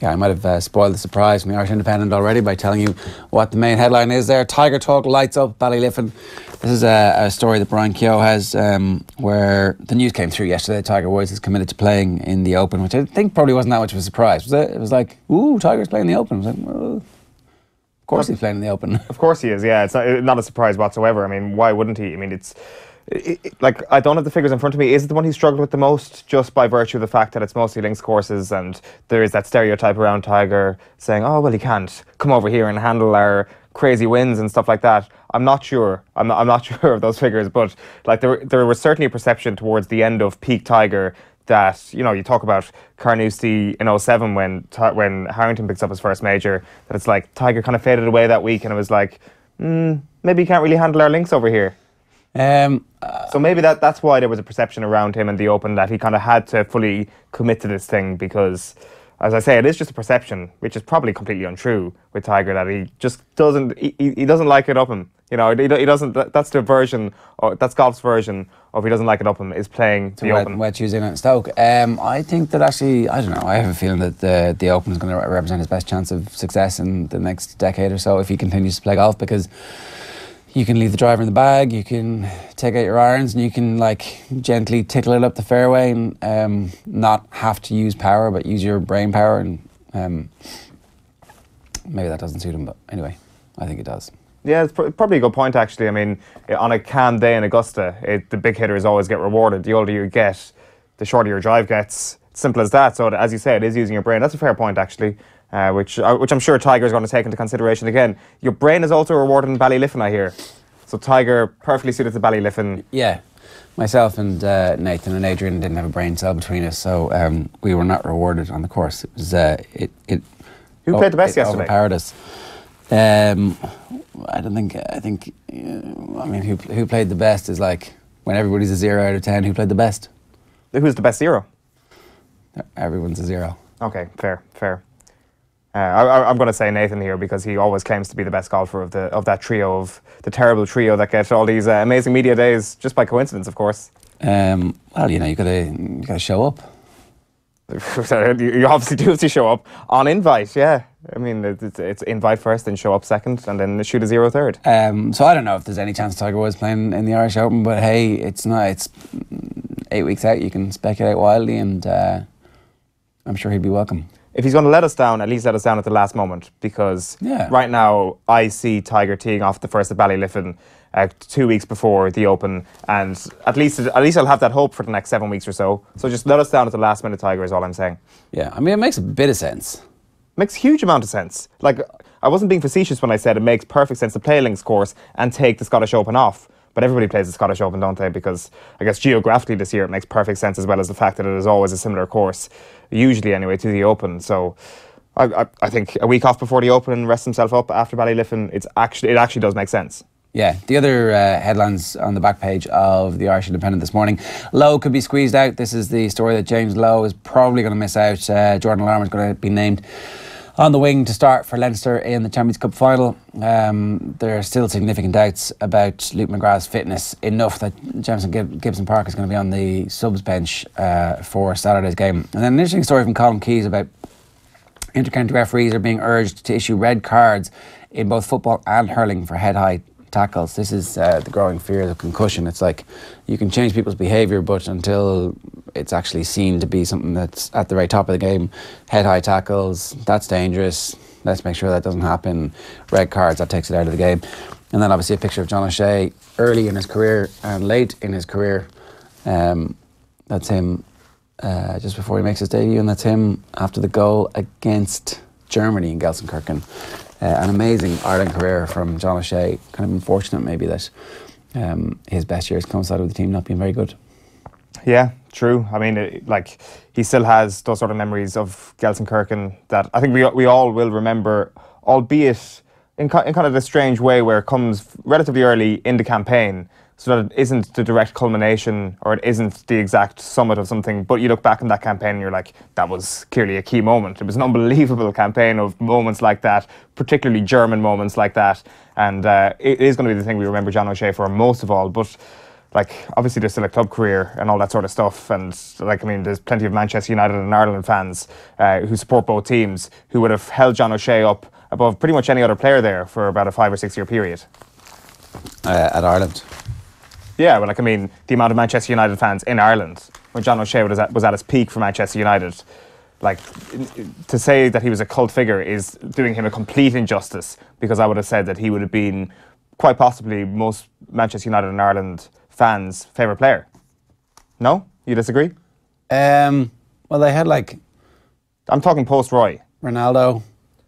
Yeah, I might have spoiled the surprise from the Irish Independent already by telling you what the main headline is there. Tiger talk lights up Ballyliffin. This is a story that Brian Keogh has where the news came through yesterday. Tiger Woods is committed to playing in the Open, which I think probably wasn't that much of a surprise, was it? It was like, ooh, Tiger's playing the Open. I was like, well, of course he's playing in the Open. Of course he is, yeah. It's not a surprise whatsoever. I mean, why wouldn't he? I mean, like, I don't have the figures in front of me. Is it the one he struggled with the most, just by virtue of the fact that it's mostly links courses and there is that stereotype around Tiger saying, oh, well, he can't come over here and handle our crazy wins and stuff like that? I'm not sure. I'm not sure of those figures, but like there was certainly a perception towards the end of peak Tiger that, you know, you talk about Carnoustie in 07 when Harrington picks up his first major, that it's like Tiger kind of faded away that week and it was like, maybe he can't really handle our links over here. So maybe that's why there was a perception around him in the Open that he kind of had to fully commit to this thing because, as I say, it is just a perception, which is probably completely untrue with Tiger, that he just doesn't, he doesn't like it up him. You know, he doesn't, that's the version, or that's golf's version of he doesn't like it up him, is playing the Open. Wet shoes in at Stoke. I think that actually, I don't know, I have a feeling that the Open is going to represent his best chance of success in the next decade or so if he continues to play golf, because you can leave the driver in the bag, you can take out your irons and you can like gently tickle it up the fairway and not have to use power but use your brain power, and maybe that doesn't suit him, but anyway, I think it does. Yeah, it's probably a good point actually. I mean, on a calm day in Augusta, the big hitters always get rewarded. The older you get, the shorter your drive gets. It's simple as that. So as you say, it is using your brain. That's a fair point actually. Which I'm sure Tiger's going to take into consideration again. Your brain is also rewarded in Ballyliffin, I hear. So Tiger perfectly suited to Ballyliffin. Yeah, myself and Nathan and Adrian didn't have a brain cell between us, so we were not rewarded on the course. It was Who played the best yesterday? Overpowered us. I mean, who played the best is like when everybody's a 0 out of 10. Who played the best? Who's the best 0? Everyone's a 0. Okay, fair. I'm going to say Nathan here because he always claims to be the best golfer of that trio, of the terrible trio that get all these amazing media days just by coincidence, of course. Well, you know, you gotta show up. You obviously do have to show up on invite, yeah. I mean, it's invite first, then show up second, and then shoot a 0 third. So I don't know if there's any chance Tiger Woods playing in the Irish Open, but hey, it's 8 weeks out. You can speculate wildly, and I'm sure he'd be welcome. If he's going to let us down, at least let us down at the last moment, because right now I see Tiger teeing off the first at Ballyliffin 2 weeks before the Open, and at least I'll have that hope for the next 7 weeks or so. So just let us down at the last minute, Tiger, is all I'm saying. Yeah, I mean, it makes a bit of sense. Makes a huge amount of sense. Like, I wasn't being facetious when I said it makes perfect sense to play a links course and take the Scottish Open off. But everybody plays the Scottish Open, don't they? Because I guess geographically this year it makes perfect sense, as well as the fact that it is always a similar course, usually anyway, to the Open. So I think a week off before the Open and rest himself up after Ballyliffin, it actually does make sense. Yeah, the other headlines on the back page of the Irish Independent this morning. Lowe could be squeezed out. This is the story that James Lowe is probably going to miss out. Jordan Larmour is going to be named on the wing to start for Leinster in the Champions Cup final. There are still significant doubts about Luke McGrath's fitness, enough that Jamison Gibson Park is going to be on the subs bench for Saturday's game. And then an interesting story from Colin Keys about intercounty referees are being urged to issue red cards in both football and hurling for head-high tackles. This is the growing fear of concussion. It's like you can change people's behaviour, but until it's actually seen to be something that's at the very top of the game, head-high tackles, that's dangerous. Let's make sure that doesn't happen. Red cards, that takes it out of the game. And then obviously a picture of John O'Shea early in his career and late in his career. That's him just before he makes his debut, and that's him after the goal against Germany in Gelsenkirchen. An amazing Ireland career from John O'Shea. Kind of unfortunate maybe that his best years coincided with the team not being very good. Yeah, true. I mean, he still has those sort of memories of Gelsenkirchen that I think we all will remember, albeit in kind of the strange way where it comes relatively early in the campaign, so that it isn't the direct culmination or it isn't the exact summit of something, but you look back on that campaign and you're like, that was clearly a key moment. It was an unbelievable campaign of moments like that, particularly German moments like that, and it is going to be the thing we remember John O'Shea for most of all. But like, obviously there's still a club career and all that sort of stuff, and like, I mean, there's plenty of Manchester United and Ireland fans who support both teams who would have held John O'Shea up above pretty much any other player there for about a 5 or 6 year period. At Ireland. Yeah, well, like, I mean, the amount of Manchester United fans in Ireland when John O'Shea was at his peak for Manchester United, like, to say that he was a cult figure is doing him a complete injustice, because I would have said that he would have been quite possibly most Manchester United and Ireland fans' favourite player. No? You disagree? Well, they had like... I'm talking post-Roy. Ronaldo,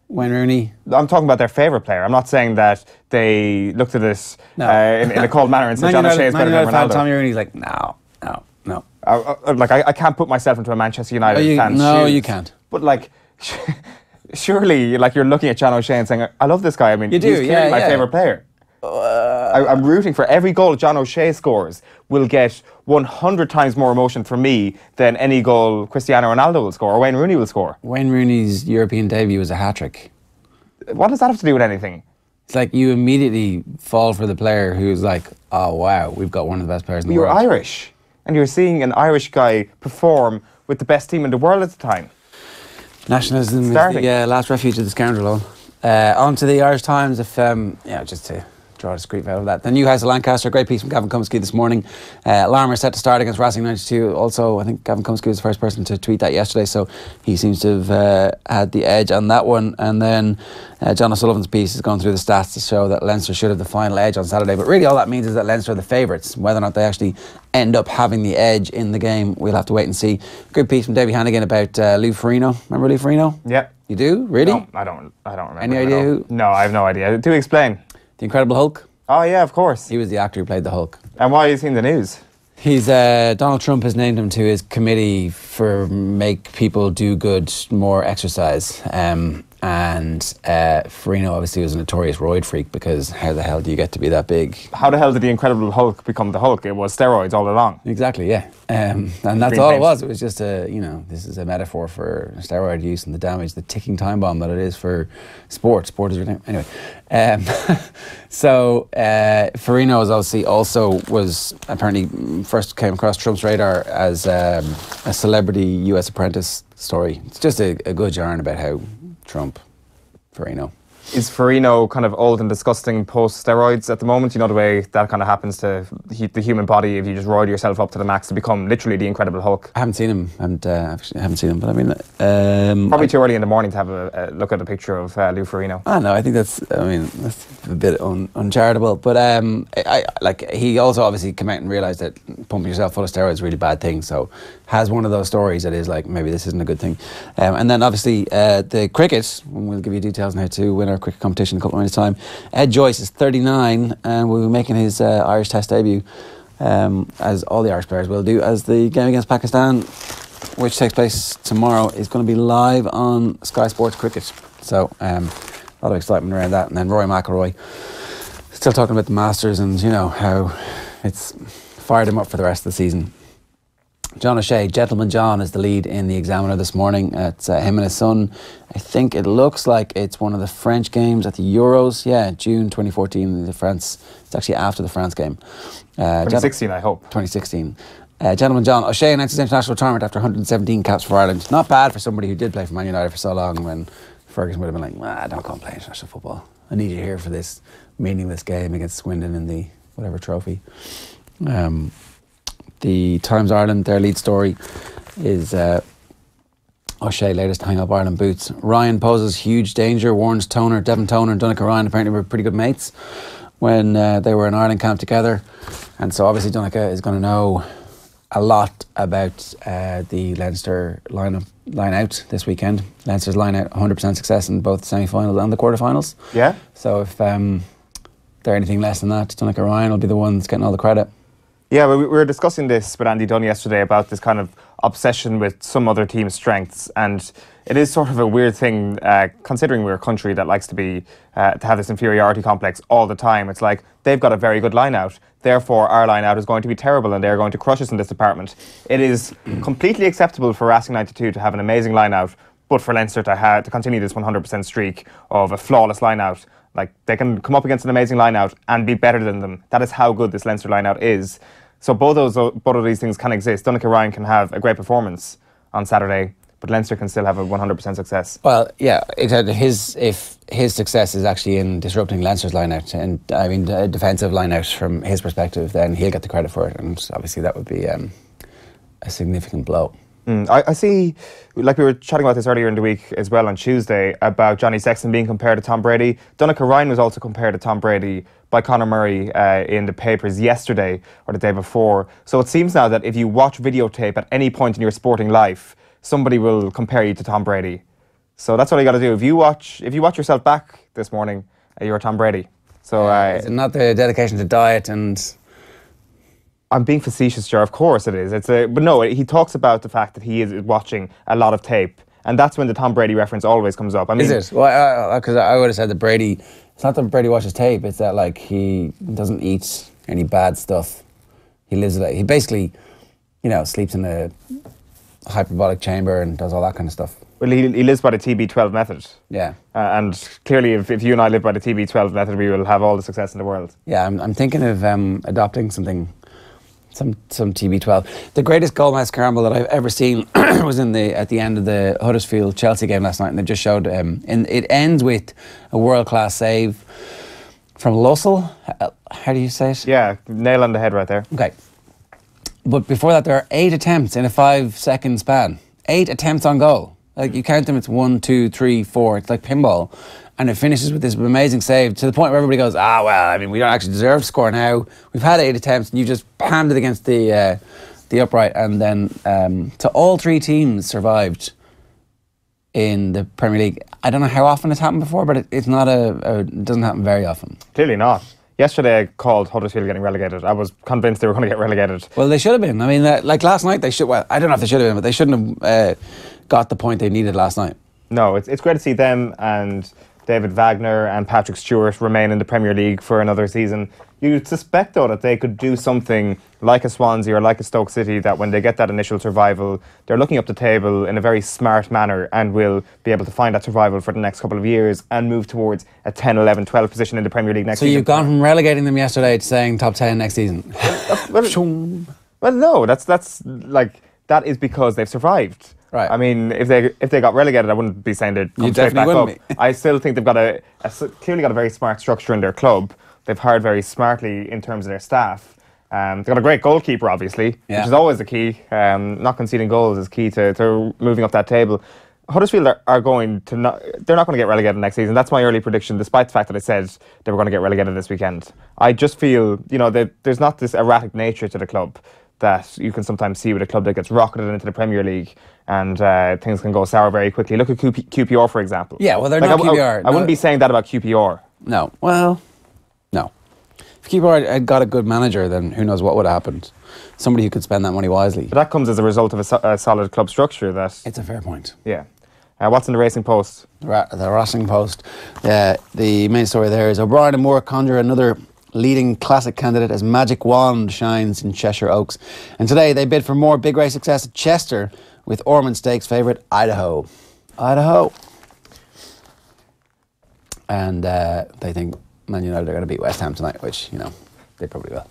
Wayne Rooney. I'm talking about their favourite player. I'm not saying that they looked at this in a cold manner and said John O'Shea is better than Ronaldo. Tommy Rooney's like, no. Like, I can't put myself into a Manchester United fan's shoes. No, you can't. But like... surely, like, you're looking at John O'Shea and saying, I love this guy. I mean, you do, he's clearly my favourite player. I'm rooting for every goal John O'Shea scores will get 100 times more emotion for me than any goal Cristiano Ronaldo will score or Wayne Rooney will score. Wayne Rooney's European debut was a hat-trick. What does that have to do with anything? It's like you immediately fall for the player who's like, oh wow, we've got one of the best players in the world. You're Irish, and you're seeing an Irish guy perform with the best team in the world at the time. Nationalism is the last refuge of the scoundrel. On to the Irish Times, if just to draw a discreet out of that. The Newcastle Lancaster, great piece from Gavin Cumsky this morning. Larmer set to start against Racing 92. Also, I think Gavin Cumsky was the first person to tweet that yesterday, so he seems to have had the edge on that one. And then John O'Sullivan's piece is going through the stats to show that Leinster should have the final edge on Saturday. But really all that means is that Leinster are the favourites. Whether or not they actually end up having the edge in the game, we'll have to wait and see. Good piece from Davy Hannigan about Lou Ferrigno. Remember Lou Ferrigno? Yeah. You do? Really? No, I don't remember. Any idea who? No, I have no idea. Do explain. The Incredible Hulk? Oh yeah, of course. He was the actor who played the Hulk. And why is he in the news? He's Donald Trump has named him to his committee for make people do good, more exercise. And Ferrigno obviously was a notorious roid freak, because how the hell do you get to be that big? How the hell did the Incredible Hulk become the Hulk? It was steroids all along. Exactly, yeah. And that's all it was. It was just this is a metaphor for steroid use and the damage, the ticking time bomb that it is for sport. Sport is anyway. So Ferrigno was apparently first came across Trump's radar as a celebrity US apprentice story. It's just a good yarn about how Trump, Ferrigno. Is Ferrigno kind of old and disgusting post-steroids at the moment? You know, the way that kind of happens to the human body if you just roid yourself up to the max to become literally the Incredible Hulk. I haven't seen him, actually haven't seen him, but I mean... probably too early in the morning to have a look at a picture of Lou Ferrigno. No, I think that's a bit uncharitable, but he also obviously came out and realised that pumping yourself full of steroids is a really bad thing, so has one of those stories that is like, maybe this isn't a good thing. And then obviously the cricket, and we'll give you details now to win our cricket competition in a couple of minutes' time. Ed Joyce is 39 and will be making his Irish Test debut, as all the Irish players will do, as the game against Pakistan, which takes place tomorrow, is going to be live on Sky Sports Cricket. So a lot of excitement around that. And then Rory McIlroy, still talking about the Masters and how it's fired him up for the rest of the season. John O'Shea, Gentleman John, is the lead in the Examiner this morning. It's him and his son. I think it looks like it's one of the French games at the Euros. Yeah, June 2014 in France. It's actually after the France game. 2016, I hope. 2016. Gentleman John O'Shea announced his international retirement after 117 caps for Ireland. Not bad for somebody who did play for Man United for so long, when Ferguson would have been like, don't go and play international football. I need you here for this meaningless game against Swindon in the whatever trophy. The Times Ireland, their lead story is O'Shea latest to hang up Ireland boots. Ryan poses huge danger, warns Toner. Devon Toner and Donncha Ryan apparently were pretty good mates when they were in Ireland camp together. And so obviously Donncha is going to know a lot about the Leinster line out this weekend. Leinster's line out 100% success in both the semi-finals and the quarter-finals. Yeah. So if they're anything less than that, Donncha Ryan will be the ones getting all the credit. Yeah, we were discussing this with Andy Dunn yesterday about this kind of obsession with some other team's strengths, and it is sort of a weird thing considering we're a country that likes to have this inferiority complex all the time. It's like, they've got a very good line out, therefore our line out is going to be terrible and they're going to crush us in this department. It is completely acceptable for Racing 92 to have an amazing line out, but for Leinster to continue this 100% streak of a flawless line out. Like, they can come up against an amazing line out and be better than them. That is how good this Leinster line out is. So both of these things can exist. Ger and Eoin can have a great performance on Saturday, but Leinster can still have a 100% success. Well, yeah, exactly. If his success is actually in disrupting Leinster's line-out, and I mean a defensive line-out from his perspective, then he'll get the credit for it, and obviously that would be a significant blow. I see, like we were chatting about this earlier in the week as well on Tuesday, about Johnny Sexton being compared to Tom Brady. Ger and Eoin was also compared to Tom Brady by Conor Murray in the papers yesterday or the day before. So it seems now that if you watch videotape at any point in your sporting life, somebody will compare you to Tom Brady. So that's what you got to do. If you watch yourself back this morning, you're Tom Brady. So is it not the dedication to diet and... I'm being facetious, Ger. Of course it is. But no, he talks about the fact that he is watching a lot of tape, and that's when the Tom Brady reference always comes up. I mean, is it? Well, because I would have said that Brady. It's not that Brady watches tape. It's that like he doesn't eat any bad stuff. He lives it. He basically, sleeps in a hyperbolic chamber and does all that kind of stuff. Well, he lives by the TB12 method. Yeah. And clearly, if you and I live by the TB12 method, we will have all the success in the world. Yeah, I'm thinking of adopting something. Some TB12. The greatest goal mouth scramble that I've ever seen was at the end of the Huddersfield Chelsea game last night, and they just showed and it ends with a world class save from Lussell. How do you say it? Yeah, nail on the head right there. Okay, but before that, there are 8 attempts in a 5-second span. 8 attempts on goal. Like you count them, it's 1, 2, 3, 4. It's like pinball. And it finishes with this amazing save to the point where everybody goes, well, I mean, we don't actually deserve to score now. We've had 8 attempts and you just panned it against the upright. And then so all 3 teams survived in the Premier League. I don't know how often it's happened before, but it doesn't happen very often. Clearly not. Yesterday I called Huddersfield getting relegated. I was convinced they were going to get relegated. Well, they should have been. I mean, like last night they should. Well, I don't know if they should have been, but they shouldn't have got the point they needed last night. No, it's great to see them and David Wagner and Patrick Stewart remain in the Premier League for another season. You'd suspect, though, that they could do something like a Swansea or like a Stoke City, that when they get that initial survival, they're looking up the table in a very smart manner and will be able to find that survival for the next couple of years and move towards a 10, 11, 12 position in the Premier League next season. So you've gone from relegating them yesterday to saying top 10 next season? Well, no, that is because they've survived. Right. I mean, if they got relegated, I wouldn't be saying they'd come straight back up. I still think they've got clearly got a very smart structure in their club. They've hired very smartly in terms of their staff. They've got a great goalkeeper, obviously, which is always the key. Not conceding goals is key to moving up that table. Huddersfield they're not going to get relegated next season. That's my early prediction, despite the fact that I said they were going to get relegated this weekend. I just feel, that there's not this erratic nature to the club that you can sometimes see with a club that gets rocketed into the Premier League and things can go sour very quickly. Look at QPR, for example. Yeah, well, they're not QPR. I wouldn't be saying that about QPR. No. Well, no. If QPR had got a good manager, then who knows what would have happened. Somebody who could spend that money wisely. But that comes as a result of a solid club structure. It's a fair point. Yeah. What's in the Racing Post? The Racing Post. The main story there is O'Brien and Moore conjure another leading classic candidate as magic wand shines in Cheshire Oaks. And today they bid for more big race success at Chester with Ormond Stakes favourite Idaho. And they think Man United are going to beat West Ham tonight, which, they probably will.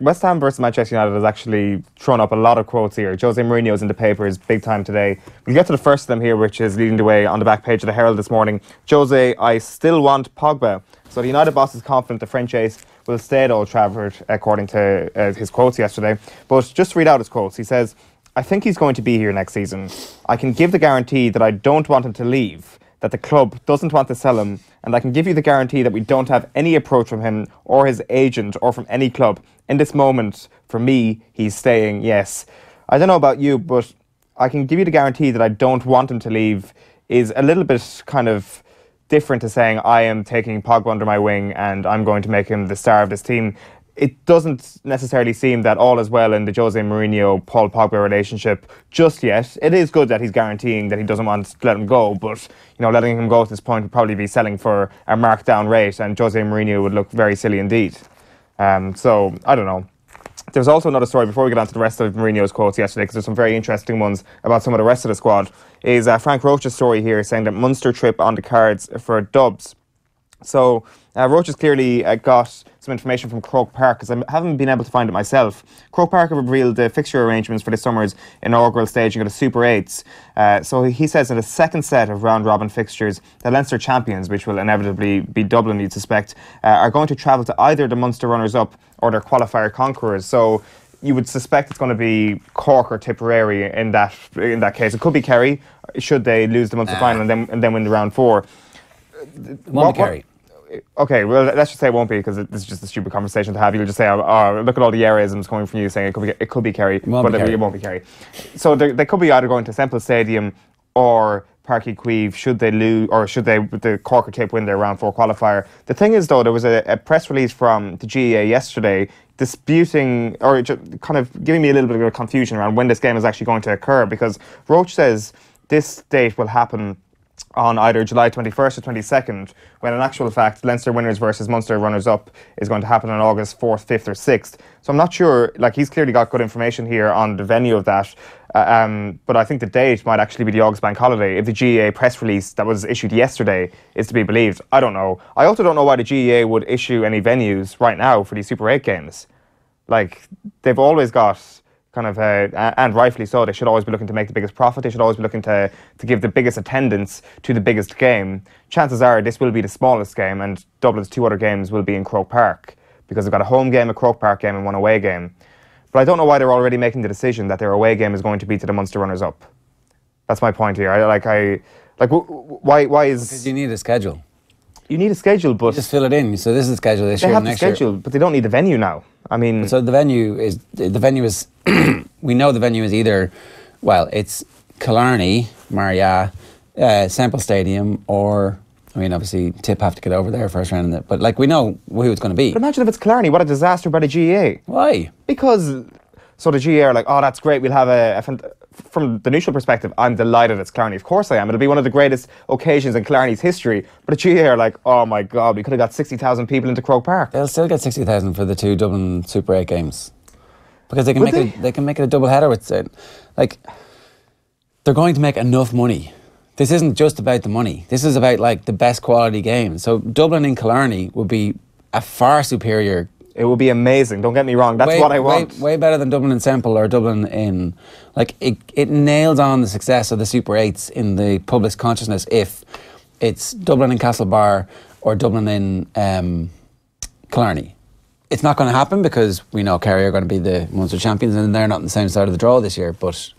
West Ham versus Manchester United has actually thrown up a lot of quotes here. Jose Mourinho's in the papers big time today. We'll get to the first of them here, which is leading the way on the back page of the Herald this morning. Jose, I still want Pogba. So the United boss is confident the French ace will stay at Old Trafford, according to his quotes yesterday. But just to read out his quotes, he says, I think he's going to be here next season. I can give the guarantee that I don't want him to leave, that the club doesn't want to sell him, and I can give you the guarantee that we don't have any approach from him or his agent or from any club. In this moment, for me, he's staying, yes. I don't know about you, but I can give you the guarantee that I don't want him to leave is a little bit kind of different to saying I am taking Pogba under my wing and I'm going to make him the star of this team. It doesn't necessarily seem that all is well in the Jose Mourinho-Paul Pogba relationship just yet. It is good that he's guaranteeing that he doesn't want to let him go, but letting him go at this point would probably be selling for a marked down rate, and Jose Mourinho would look very silly indeed. So, I don't know. There's also another story before we get on to the rest of Mourinho's quotes yesterday, because there's some very interesting ones about some of the rest of the squad, is Frank Roche's story here saying that Munster trip on the cards for Dubs. So Roach has clearly got some information from Croke Park, because I haven't been able to find it myself. Croke Park have revealed the fixture arrangements for this summer's inaugural staging of the Super 8s. So he says in the second set of round-robin fixtures, the Leinster champions, which will inevitably be Dublin, you'd suspect, are going to travel to either the Munster runners-up or their qualifier conquerors. So you would suspect it's going to be Cork or Tipperary in that case. It could be Kerry, should they lose the Munster final and then win the round 4. It won't be Kerry. Okay, well, let's just say it won't be, because this is just a stupid conversation to have. You'll just say, oh, look at all the Arisms coming from you saying it could be Kerry, but it won't be Kerry. So they could be either going to Semple Stadium or Páirc Uí Chaoimh should they lose, or should the Cork or Tip win their round 4 qualifier. The thing is, though, there was a press release from the GAA yesterday disputing, or kind of giving me a little bit of confusion around when this game is actually going to occur, because Roach says this date will happen on either July 21st or 22nd, when in actual fact Leinster winners versus Munster runners-up is going to happen on August 4th, 5th or 6th. So I'm not sure, like, he's clearly got good information here on the venue of that, but I think the date might actually be the August bank holiday, if the GAA press release that was issued yesterday is to be believed. I don't know. I also don't know why the GAA would issue any venues right now for these Super 8 games. Like, they've always got kind of, and rightfully so, they should always be looking to make the biggest profit. They should always be looking to give the biggest attendance to the biggest game. Chances are this will be the smallest game, and Dublin's 2 other games will be in Croke Park, because they've got a home game, a Croke Park game and one away game. But I don't know why they're already making the decision that their away game is going to be to the Munster runners-up. That's my point here. Why is... Because you need a schedule. You need a schedule, but... You just fill it in. So this is the schedule this year. They have the schedule, but they don't need the venue now. I mean... So the venue is... we know the venue is either... Well, it's Killarney, Maria, Semple Stadium, or... I mean, obviously, Tip have to get over there first round. But, like, we know who it's going to be. But imagine if it's Killarney. What a disaster by the GAA. Why? Because... So the GAA are like, oh, that's great. We'll have from the neutral perspective, I'm delighted it's Killarney. Of course I am. It'll be one of the greatest occasions in Killarney's history. But the GAA are like, oh my God, we could have got 60,000 people into Croke Park. They'll still get 60,000 for the 2 Dublin Super 8 games. Because they can make it a double header with it. Like, they're going to make enough money. This isn't just about the money. This is about, like, the best quality games. So Dublin in Killarney would be a far superior. It would be amazing. Don't get me wrong. That's what I want. Way better than Dublin in Semple or Dublin in... Like, it nails on the success of the Super 8s in the public's consciousness if it's Dublin in Castlebar or Dublin in Killarney. It's not going to happen because we know Kerry are going to be the Munster champions and they're not on the same side of the draw this year, but...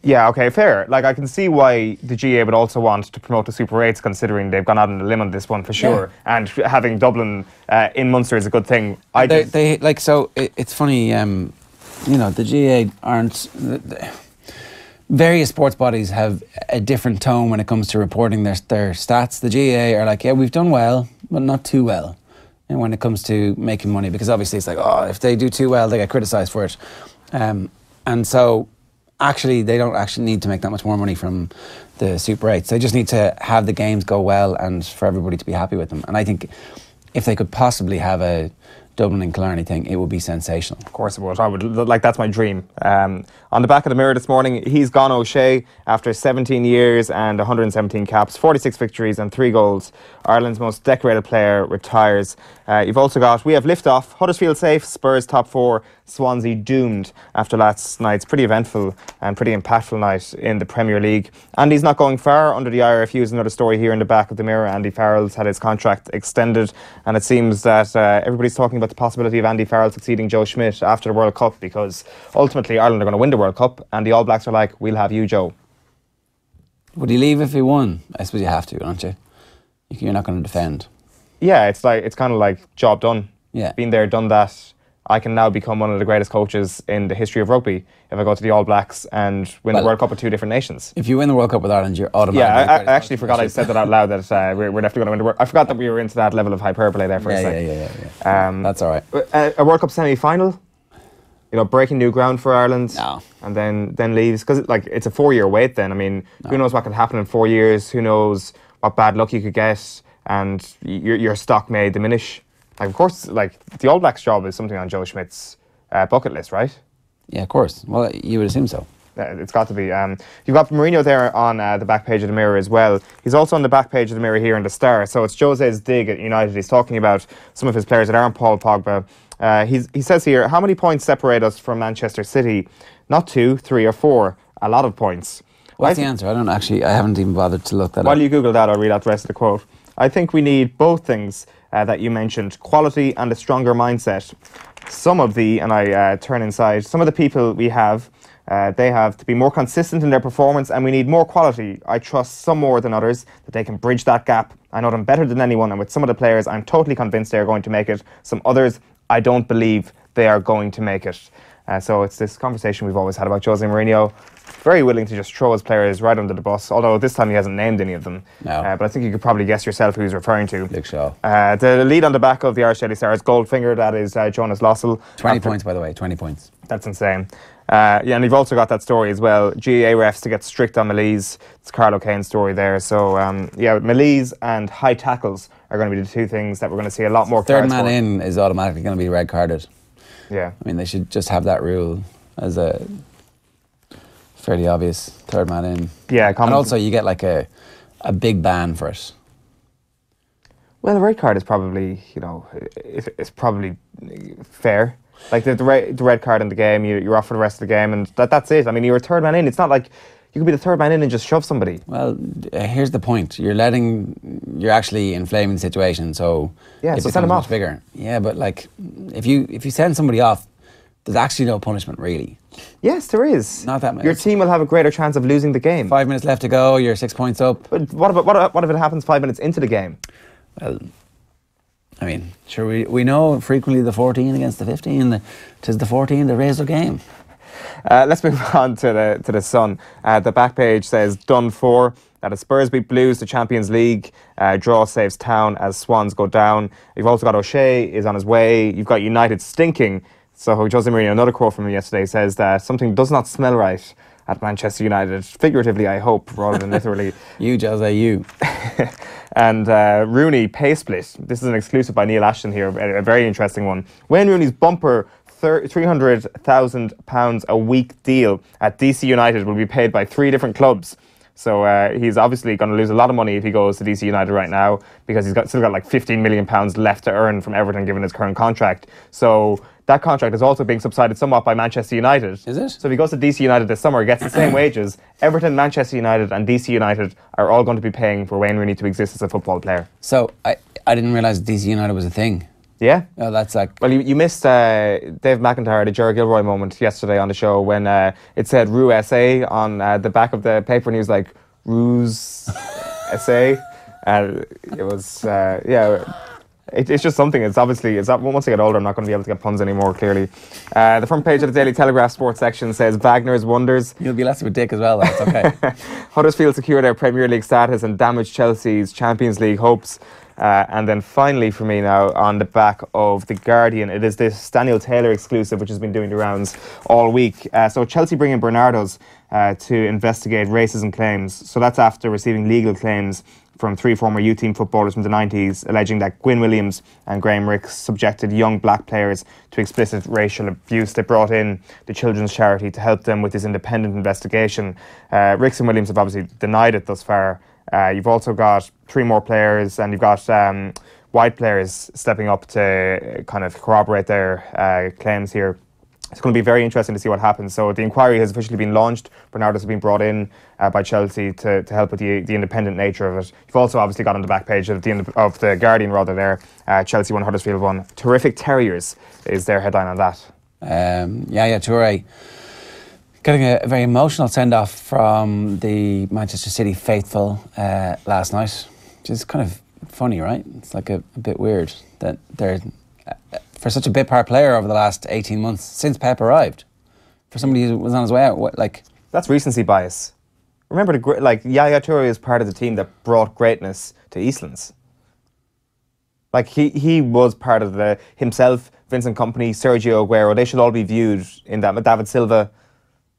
Yeah, okay, fair. Like, I can see why the GAA would also want to promote the Super 8s, considering they've gone out on a limb on this one for sure. Yeah. And having Dublin in Munster is a good thing. It's funny, the GAA aren't... Various sports bodies have a different tone when it comes to reporting their stats. The GAA are like, yeah, we've done well, but not too well. And when it comes to making money, because obviously it's like, oh, if they do too well, they get criticised for it. And so... Actually, they don't actually need to make that much more money from the Super 8s. They just need to have the games go well and for everybody to be happy with them. And I think if they could possibly have a Dublin and Killarney thing, it would be sensational. Of course it would. I would, like, that's my dream. On the back of the Mirror this morning, he's gone O'Shea after 17 years and 117 caps, 46 victories and 3 goals. Ireland's most decorated player retires. You've also got, we have liftoff, Huddersfield safe, Spurs top 4, Swansea doomed after last night's pretty eventful and pretty impactful night in the Premier League. Andy's not going far under the IRFU is another story here in the back of the Mirror. Andy Farrell's had his contract extended, and it seems that everybody's talking about the possibility of Andy Farrell succeeding Joe Schmidt after the World Cup, because ultimately Ireland are going to win the World Cup and the All Blacks are like, we'll have you, Joe. Would he leave if he won? I suppose you have to, don't you? You're not going to defend. Yeah, it's kind of like job done. Yeah. Been there, done that. I can now become one of the greatest coaches in the history of rugby if I go to the All Blacks and win the World Cup with 2 different nations. If you win the World Cup with Ireland, you're automatically... Yeah, I actually forgot I said that out loud, that we're definitely going to win the World Cup. I forgot that we were into that level of hyperbole there for a second. Yeah. That's all right. A World Cup semi-final, breaking new ground for Ireland. No. And then leaves, because it's a 4-year wait then. I mean, Who knows what could happen in 4 years? Who knows what bad luck you could get, and your stock may diminish. Of course, the All Blacks job is something on Joe Schmidt's bucket list, right? Yeah, of course. Well, you would assume so. It's got to be. You've got Mourinho there on the back page of the Mirror as well. He's also on the back page of the Mirror here in the Star. So it's Jose's dig at United. He's talking about some of his players that aren't Paul Pogba. He says here, how many points separate us from Manchester City? Not 2, 3 or 4. A lot of points. What's the answer? I haven't even bothered to look that up. While you Google that, I'll read out the rest of the quote. I think we need both things that you mentioned, quality and a stronger mindset. Some of the, and I turn inside, some of the people we have, they have to be more consistent in their performance, and we need more quality. I trust some more than others that they can bridge that gap. I know them better than anyone, and with some of the players, I'm totally convinced they are going to make it. Some others, I don't believe they are going to make it. So it's this conversation we've always had about Jose Mourinho. Very willing to just throw his players right under the bus, although this time he hasn't named any of them. No. But I think you could probably guess yourself who he's referring to. Luke Shaw. The lead on the back of the Irish Daily Star is Goldfinger. That is Jonas Lossell. 20 points, by the way. 20 points. That's insane. And you've also got that story as well. GAA refs to get strict on Malise. It's Carlo Kane's story there. So, Malise and high tackles are going to be the two things that we're going to see a lot more. Third man in is automatically going to be red carded. Yeah. I mean, they should just have that rule as a fairly obvious third man in. Yeah. And also you get like a big ban for it. Well, the red card is probably, it's probably fair. Like the red card in the game, you're off for the rest of the game, and that's it. I mean, you're a third man in. It's not like you could be the third man in and just shove somebody. Well, here's the point. You're actually inflaming the situation, so yeah, it so send them becomes off. much bigger. Yeah, but like if you send somebody off, there's actually no punishment really. Yes, there is. Not that much. Your team will have a greater chance of losing the game. 5 minutes left to go. You're 6 points up. But what if it happens 5 minutes into the game? Well, I mean, sure, we know frequently the 14 against the 15. 'Tis the 14 that raise their game. Let's move on to the Sun. The back page says done for. That is Spurs beat Blues to Champions League. Draw saves Town as Swans go down. You've also got O'Shea is on his way. You've got United stinking. So Jose Mourinho, another quote from him yesterday, says that something does not smell right at Manchester United. Figuratively, I hope, rather than literally. You, Jose, you. And Rooney pay split. This is an exclusive by Neil Ashton here, a very interesting one. Wayne Rooney's bumper £300,000 a week deal at DC United will be paid by 3 different clubs. So he's obviously going to lose a lot of money if he goes to DC United right now, because he's still got like £15 million left to earn from Everton given his current contract. So that contract is also being subsidised somewhat by Manchester United. Is it? So if he goes to DC United this summer, he gets the same wages. Everton, Manchester United and DC United are all going to be paying for Wayne Rooney to exist as a football player. So I didn't realise DC United was a thing. Yeah. Oh, that's like... Well, you missed Dave McIntyre, the Ger Gilroy moment yesterday on the show when it said Rue SA on the back of the paper, and he was like, Rue's SA. It was, it's just something. It's obviously, once I get older, I'm not going to be able to get puns anymore, clearly. The front page of the Daily Telegraph sports section says Wagner's wonders. You'll be less of a dick as well, that's okay. Huddersfield secure their Premier League status and damage Chelsea's Champions League hopes. And then finally for me now, on the back of The Guardian, it is this Daniel Taylor exclusive which has been doing the rounds all week. So Chelsea bring in Bernardo's to investigate racism claims. So that's after receiving legal claims from 3 former U-team footballers from the 90s, alleging that Gwyn Williams and Graham Ricks subjected young black players to explicit racial abuse. They brought in the children's charity to help them with this independent investigation. Ricks and Williams have obviously denied it thus far. You've also got 3 more players, and you've got white players stepping up to kind of corroborate their claims here. It's going to be very interesting to see what happens. So the inquiry has officially been launched. Bernardo's been brought in by Chelsea to help with the independent nature of it. You've also obviously got on the back page of the Guardian there, Chelsea 1, Huddersfield 1. Terrific Terriers is their headline on that. Toure getting a very emotional send-off from the Manchester City faithful last night, which is kind of funny, right? It's like a bit weird that they're... for such a bit part player over the last 18 months since Pep arrived, for somebody who was on his way out, that's recency bias. Remember, Yaya Toure is part of the team that brought greatness to Eastlands. Like he was part of himself, Vincent Kompany, Sergio Aguero. They should all be viewed in that. David Silva.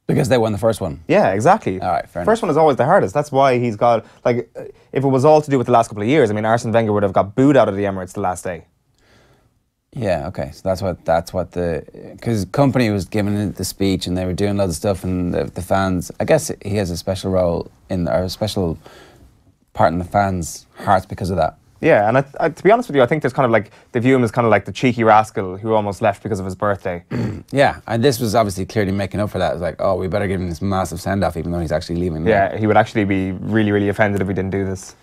Because they won the first one. Yeah, exactly. All right, fair First enough. one is always the hardest. That's why he's got, if it was all to do with the last couple of years, I mean, Arsene Wenger would have got booed out of the Emirates the last day. Yeah, okay. So that's what the, because company was giving the speech and they were doing loads of stuff, and the fans. I guess he has a special role in, or a special part in the fans' hearts because of that. Yeah, and to be honest with you, I think there's kind of like, they view him as kind of like the cheeky rascal who almost left because of his birthday. Yeah, and this was obviously clearly making up for that. It was like, oh, we better give him this massive send-off even though he's actually leaving. Yeah, he would actually be really, really offended if we didn't do this.